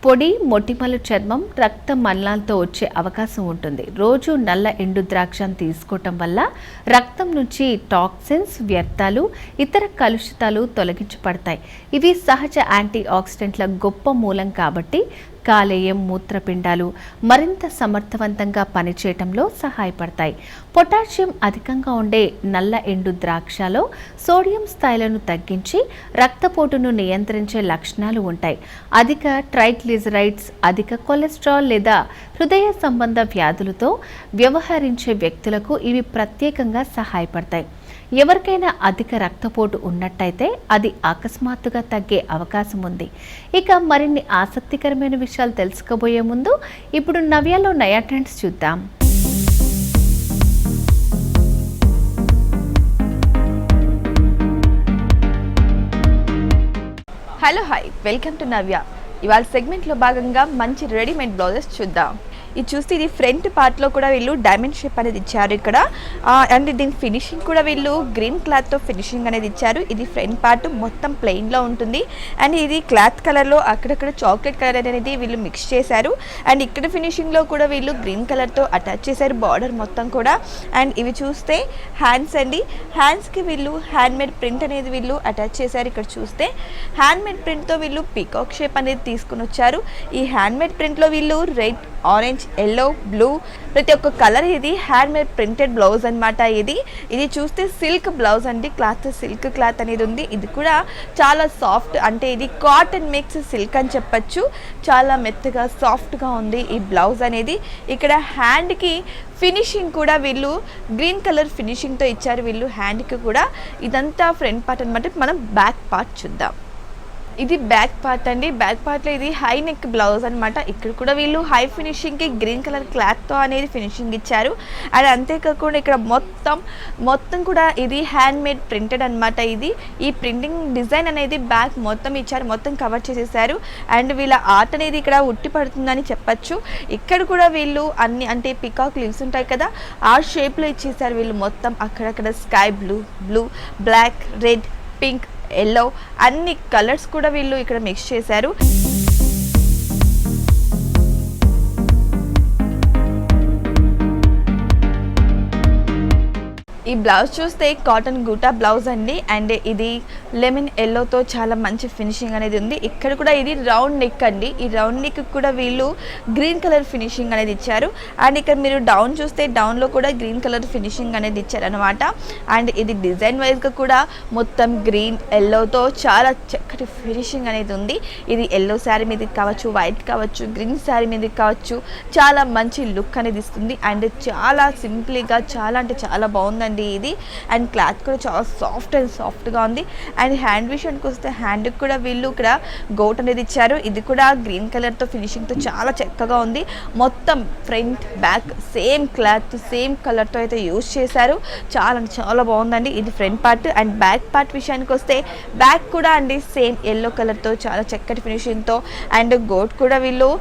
పొడి మొటిమల చర్మం రక్త మలినాలతో వచ్చే అవకాశం ఉంటుంది. రోజు నల్ల ఎండు ద్రాక్షను తీసుకోవటం వల్ల రక్తం నుంచి టాక్సిన్స్, వ్యర్థాలు, ఇతర కలుషితాలు తొలగించబడతాయి. ఇవి సహజ యాంటీ ఆక్సిడెంట్ల గొప్ప మూలం కాబట్టి కాలేయం, మూత్రపిండాలు మరింత సమర్థవంతంగా పనిచేయటంలో సహాయపడతాయి. పొటాషియం అధికంగా ఉండే నల్ల ఎండు ద్రాక్షలో సోడియం స్థాయిలను తగ్గించి రక్తపోటును నియంత్రించే లక్షణాలు ఉంటాయి. అధిక ట్రైగ్లిజరైడ్స్, అధిక కొలెస్ట్రాల్ లేదా హృదయ సంబంధ వ్యాధులతో వ్యవహరించే వ్యక్తులకు ఇవి ప్రత్యేకంగా సహాయపడతాయి. ఎవరికైనా అధిక రక్తపోటు ఉన్నట్టయితే అది అకస్మాత్తుగా తగ్గే అవకాశం ఉంది. ఇక మరిన్ని ఆసక్తికరమైన విషయాలు తెలుసుకోబోయే ముందు ఇప్పుడు నవ్యాలో నయా ట్రెండ్స్ చూద్దాం. హలో హాయ్, వెల్కమ్ టు నవ్య. ఇవాళ సెగ్మెంట్లో భాగంగా మంచి రెడీమేడ్ బ్లౌజెస్ చూద్దాం. ఇది చూస్తే ఇది ఫ్రంట్ పార్ట్లో కూడా వీళ్ళు డైమండ్ షేప్ అనేది ఇచ్చారు ఇక్కడ. అండ్ దీని ఫినిషింగ్ కూడా వీళ్ళు గ్రీన్ క్లాత్తో ఫినిషింగ్ అనేది ఇచ్చారు. ఇది ఫ్రంట్ పార్ట్ మొత్తం ప్లెయిన్లో ఉంటుంది. అండ్ ఇది క్లాత్ కలర్లో అక్కడక్కడ చాక్లెట్ కలర్ అనేది వీళ్ళు మిక్స్ చేశారు. అండ్ ఇక్కడ ఫినిషింగ్లో కూడా వీళ్ళు గ్రీన్ కలర్తో అటాచ్ చేశారు బార్డర్ మొత్తం కూడా. అండ్ ఇవి చూస్తే హ్యాండ్స్ అండి, హ్యాండ్స్కి వీళ్ళు హ్యాండ్మేడ్ ప్రింట్ అనేది వీళ్ళు అటాచ్ చేశారు. ఇక్కడ చూస్తే హ్యాండ్మేడ్ ప్రింట్తో వీళ్ళు పీకాక్ షేప్ అనేది తీసుకుని వచ్చారు. ఈ హ్యాండ్మేడ్ ప్రింట్లో వీళ్ళు రెడ్, ఆరెంజ్, ఎల్లో, బ్లూ ప్రతి ఒక్క కలర్ ఇది హ్యాండ్మేడ్ ప్రింటెడ్ బ్లౌజ్ అనమాట. ఇది చూస్తే సిల్క్ బ్లౌజ్ అండి, క్లాత్ సిల్క్ క్లాత్ అనేది ఉంది. ఇది కూడా చాలా సాఫ్ట్, అంటే ఇది కాటన్ మిక్స్ సిల్క్ అని చెప్పచ్చు. చాలా మెత్తగా సాఫ్ట్గా ఉంది ఈ బ్లౌజ్ అనేది. ఇక్కడ హ్యాండ్కి ఫినిషింగ్ కూడా వీళ్ళు గ్రీన్ కలర్ ఫినిషింగ్తో ఇచ్చారు వీళ్ళు హ్యాండ్కి కూడా. ఇదంతా ఫ్రంట్ పార్ట్ అనమాట. మనం బ్యాక్ పార్ట్ చూద్దాం. ఇది బ్యాక్ పార్ట్ అండి. బ్యాక్ పార్ట్లో ఇది హై నెక్ బ్లౌజ్ అనమాట. ఇక్కడ కూడా వీళ్ళు హై ఫినిషింగ్కి గ్రీన్ కలర్ క్లాత్తో అనేది ఫినిషింగ్ ఇచ్చారు. అండ్ అంతేకాకుండా ఇక్కడ మొత్తం కూడా ఇది హ్యాండ్ మేడ్ ప్రింటెడ్ అనమాట. ఈ ప్రింటింగ్ డిజైన్ అనేది బ్యాక్ మొత్తం ఇచ్చారు, మొత్తం కవర్ చేసేసారు. అండ్ వీళ్ళ ఆర్ట్ అనేది ఇక్కడ ఉట్టి పడుతుందని చెప్పచ్చు. ఇక్కడ కూడా వీళ్ళు అన్ని, అంటే పికాక్ లీవ్స్ ఉంటాయి కదా, ఆ షేప్లో ఇచ్చేసారు వీళ్ళు మొత్తం. అక్కడక్కడ sky blue, black, red, pink, yellow అన్ని కలర్స్ కూడా వీళ్ళు ఇక్కడ మిక్స్ చేశారు. ఈ బ్లౌజ్ చూస్తే కాటన్ గూటా బ్లౌజ్ అండి. అండ్ ఇది లెమన్ ఎల్లోతో చాలా మంచి ఫినిషింగ్ అనేది ఉంది. ఇక్కడ కూడా ఇది రౌండ్ నెక్ అండి. ఈ రౌండ్ నెక్ కూడా వీళ్ళు గ్రీన్ కలర్ ఫినిషింగ్ అనేది ఇచ్చారు. అండ్ ఇక్కడ మీరు డౌన్ చూస్తే డౌన్లో కూడా గ్రీన్ కలర్ ఫినిషింగ్ అనేది ఇచ్చారు అనమాట. అండ్ ఇది డిజైన్ వైజ్గా కూడా మొత్తం గ్రీన్ ఎల్లోతో చాలా చక్కటి ఫినిషింగ్ అనేది ఉంది. ఇది ఎల్లో శారీ మీదకి కావచ్చు, వైట్ కావచ్చు, గ్రీన్ శారీ మీదకి కావచ్చు, చాలా మంచి లుక్ అనేది ఇస్తుంది. అండ్ చాలా సింపుల్గా చాలా అంటే చాలా బాగుందండి ఇది. అండ్ క్లాత్ కూడా చాలా సాఫ్ట్గా ఉంది. అండ్ హ్యాండ్ విషయానికి వస్తే హ్యాండ్కి కూడా వీళ్ళు ఇక్కడ గోట్ అనేది ఇచ్చారు. ఇది కూడా గ్రీన్ కలర్తో ఫినిషింగ్తో చాలా చక్కగా ఉంది. మొత్తం front back same cloth same కలర్తో అయితే యూజ్ చేశారు. చాలా బాగుందండి ఇది front part. And back part విషయానికి వస్తే బ్యాక్ కూడా అండి సేమ్ ఎల్లో కలర్తో చాలా చక్కటి ఫినిషింగ్తో. అండ్ గోట్ కూడా వీళ్ళు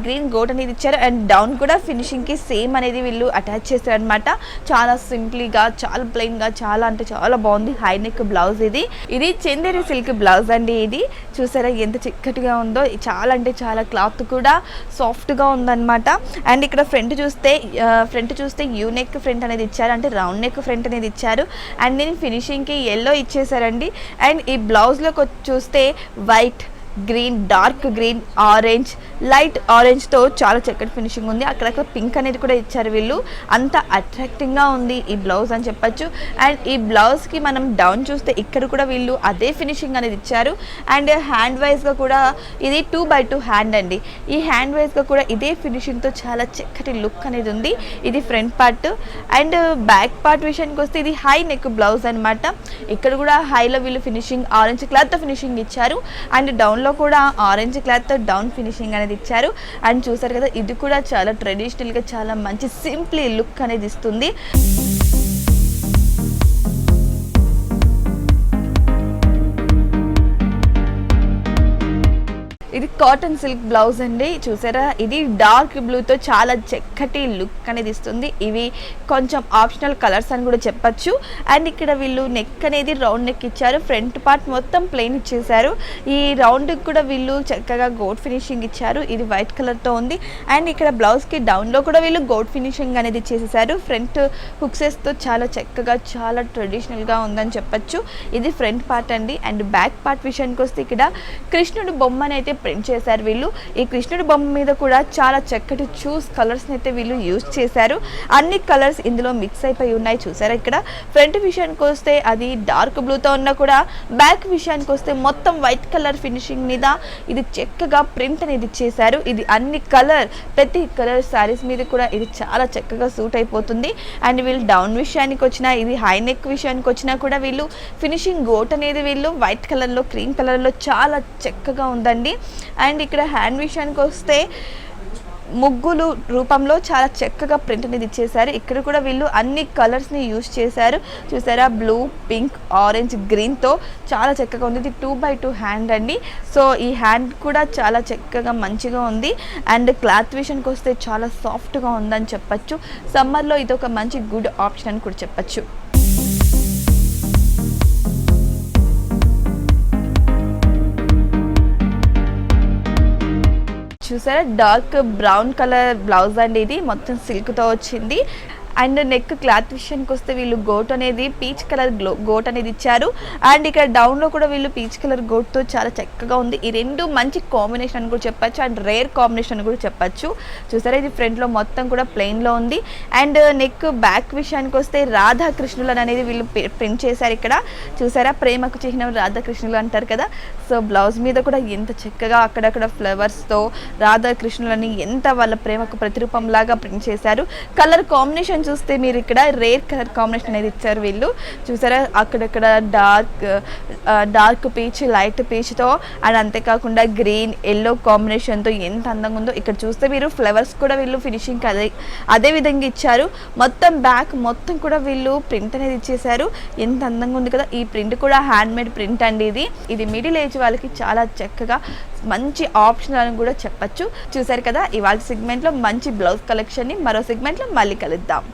గ్రీన్ గోట్ అనేది ఇచ్చారు. అండ్ డౌన్ కూడా ఫినిషింగ్కి సేమ్ అనేది వీళ్ళు అటాచ్ చేశారు అనమాట. చాలా సింపుల్గా, చాలా ప్లెయిన్గా, చాలా అంటే చాలా బాగుంది. హై నెక్ బ్లౌజ్ ఇది చందేరి సిల్క్ బ్లౌజ్ అండి. ఇది చూసారా ఎంత చిక్కటిగా ఉందో. చాలా అంటే చాలా క్లాత్ కూడా సాఫ్ట్గా ఉందన్నమాట. అండ్ ఇక్కడ ఫ్రంట్ చూస్తే యూ నెక్ ఫ్రంట్ అనేది ఇచ్చారు, అంటే రౌండ్ నెక్ ఫ్రంట్ అనేది ఇచ్చారు. అండ్ నేను ఫినిషింగ్కి ఎల్లో ఇచ్చేసారండి. అండ్ ఈ బ్లౌజ్లోకి చూస్తే white, green, dark green, orange, light ఆరెంజ్తో చాలా చక్కటి ఫినిషింగ్ ఉంది. అక్కడక్కడ పింక్ అనేది కూడా ఇచ్చారు వీళ్ళు. అంత అట్రాక్టింగ్గా ఉంది ఈ బ్లౌజ్ అని చెప్పచ్చు. అండ్ ఈ బ్లౌజ్కి మనం డౌన్ చూస్తే ఇక్కడ కూడా వీళ్ళు అదే ఫినిషింగ్ అనేది ఇచ్చారు. అండ్ హ్యాండ్ వైజ్గా కూడా ఇది 2x2 హ్యాండ్ అండి. ఈ హ్యాండ్ వైజ్గా కూడా ఇదే ఫినిషింగ్తో చాలా చక్కటి లుక్ అనేది ఉంది. ఇది front part. And back part విషయానికి వస్తే ఇది హై నెక్ బ్లౌజ్ అనమాట. ఇక్కడ కూడా హైలో వీళ్ళు ఫినిషింగ్ ఆరెంజ్ క్లాత్తో ఫినిషింగ్ ఇచ్చారు. అండ్ డౌన్ లో కూడా ఆరెంజ్ క్లాత్ తో డౌన్ ఫినిషింగ్ అనేది ఇచ్చారు. అండ్ చూసారు కదా, ఇది కూడా చాలా ట్రెడిషనల్ గా చాలా మంచి సింప్లీ లుక్ అనేది ఇస్తుంది. ఇది కాటన్ సిల్క్ బ్లౌజ్ అండి. చూసారా, ఇది డార్క్ బ్లూతో చాలా చక్కటి లుక్ అనేది ఇస్తుంది. ఇవి కొంచెం ఆప్షనల్ కలర్స్ అని కూడా చెప్పచ్చు. అండ్ ఇక్కడ వీళ్ళు నెక్ అనేది రౌండ్ నెక్ ఇచ్చారు, ఫ్రంట్ పార్ట్ మొత్తం ప్లెయిన్ ఇచ్చేసారు. ఈ రౌండ్కి కూడా వీళ్ళు చక్కగా గోల్డ్ ఫినిషింగ్ ఇచ్చారు, ఇది వైట్ కలర్తో ఉంది. అండ్ ఇక్కడ బ్లౌజ్కి డౌన్లో కూడా వీళ్ళు గోల్డ్ ఫినిషింగ్ అనేది ఇచ్చేసేసారు. ఫ్రంట్ హుక్సెస్తో చాలా చక్కగా చాలా ట్రెడిషనల్గా ఉందని చెప్పచ్చు. ఇది ఫ్రంట్ పార్ట్ అండి. అండ్ బ్యాక్ పార్ట్ విషయానికి వస్తే ఇక్కడ కృష్ణుడు బొమ్మని అయితే ప్రింట్ చేశారు వీళ్ళు. ఈ కృష్ణుడి బొమ్మ మీద కూడా చాలా చక్కటి చూస్ కలర్స్ని అయితే వీళ్ళు యూజ్ చేశారు. అన్ని కలర్స్ ఇందులో మిక్స్ అయిపోయి ఉన్నాయి. చూసారా, ఇక్కడ ఫ్రంట్ విషయానికి వస్తే అది డార్క్ బ్లూతో ఉన్నా కూడా బ్యాక్ విషయానికి వస్తే మొత్తం వైట్ కలర్ ఫినిషింగ్ మీద ఇది చక్కగా ప్రింట్ అనేది ఇచ్చేశారు. ఇది అన్ని కలర్ ప్రతి కలర్ శారీస్ మీద కూడా ఇది చాలా చక్కగా సూట్ అయిపోతుంది. అండ్ వీళ్ళు డౌన్ విషయానికి వచ్చినా, ఇది హై నెక్ విషయానికి వచ్చినా కూడా వీళ్ళు ఫినిషింగ్ గోట్ అనేది వీళ్ళు వైట్ కలర్లో క్రీమ్ కలర్లో చాలా చక్కగా ఉందండి. అండ్ ఇక్కడ హ్యాండ్ విషయానికి వస్తే ముగ్గులు రూపంలో చాలా చక్కగా ప్రింట్ అనేది ఇచ్చేసారు. ఇక్కడ కూడా వీళ్ళు అన్ని కలర్స్ని యూజ్ చేశారు. చూసారా, బ్లూ, పింక్, ఆరెంజ్, గ్రీన్తో చాలా చక్కగా ఉంది. ఇది 2x2 హ్యాండ్ అండి. సో ఈ హ్యాండ్ కూడా చాలా చక్కగా మంచిగా ఉంది. అండ్ క్లాత్ విషయానికి వస్తే చాలా సాఫ్ట్గా ఉందని చెప్పచ్చు. సమ్మర్లో ఇది ఒక మంచి గుడ్ ఆప్షన్ అని కూడా చెప్పచ్చు. చూసారా, డార్క్ బ్రౌన్ కలర్ బ్లౌజ్ అండి. ఇది మొత్తం సిల్క్తో వచ్చింది. అండ్ నెక్ క్లాత్ విషయానికి వస్తే వీళ్ళు గోట్ అనేది పీచ్ కలర్ గోట్ అనేది ఇచ్చారు. అండ్ ఇక్కడ డౌన్లో కూడా వీళ్ళు పీచ్ కలర్ గోట్తో చాలా చక్కగా ఉంది. ఈ రెండు మంచి కాంబినేషన్ అని కూడా చెప్పచ్చు, అండ్ రేర్ కాంబినేషన్ అని కూడా చెప్పచ్చు. చూసారా, ఇది ఫ్రంట్లో మొత్తం కూడా ప్లెయిన్లో ఉంది. అండ్ నెక్ బ్యాక్ విషయానికి వస్తే రాధాకృష్ణులు అనేది వీళ్ళు ప్రింట్ చేశారు. ఇక్కడ చూసారా, ప్రేమకు చిహ్నం రాధాకృష్ణులు అంటారు కదా. సో బ్లౌజ్ మీద కూడా ఎంత చక్కగా అక్కడక్కడ ఫ్లవర్స్తో రాధాకృష్ణులని ఎంత వాళ్ళ ప్రేమకు ప్రతిరూపం లాగా ప్రింట్ చేశారు. కలర్ కాంబినేషన్ చూస్తే మీరు ఇక్కడ రేర్ కలర్ కాంబినేషన్ అనేది ఇచ్చారు వీళ్ళు. చూసారా, అక్కడక్కడ డార్క్ పీచ్, లైట్ పీచ్తో, అండ్ అంతేకాకుండా గ్రీన్, ఎల్లో కాంబినేషన్తో ఎంత అందంగా ఉందో. ఇక్కడ చూస్తే మీరు ఫ్లవర్స్ కూడా వీళ్ళు ఫినిషింగ్ అదే విధంగా ఇచ్చారు. మొత్తం బ్యాక్ మొత్తం కూడా వీళ్ళు ప్రింట్ అనేది ఇచ్చేసారు. ఎంత అందంగా ఉంది కదా. ఈ ప్రింట్ కూడా హ్యాండ్ మేడ్ ప్రింట్ అండి. ఇది మిడిల్ ఏజ్ వాళ్ళకి చాలా చక్కగా మంచి ఆప్షన్ అని కూడా చెప్పచ్చు. చూసారు కదా, ఇవాళ సెగ్మెంట్లో మంచి బ్లౌజ్ కలెక్షన్ని. మరో సెగ్మెంట్లో మళ్ళీ కలుద్దాం.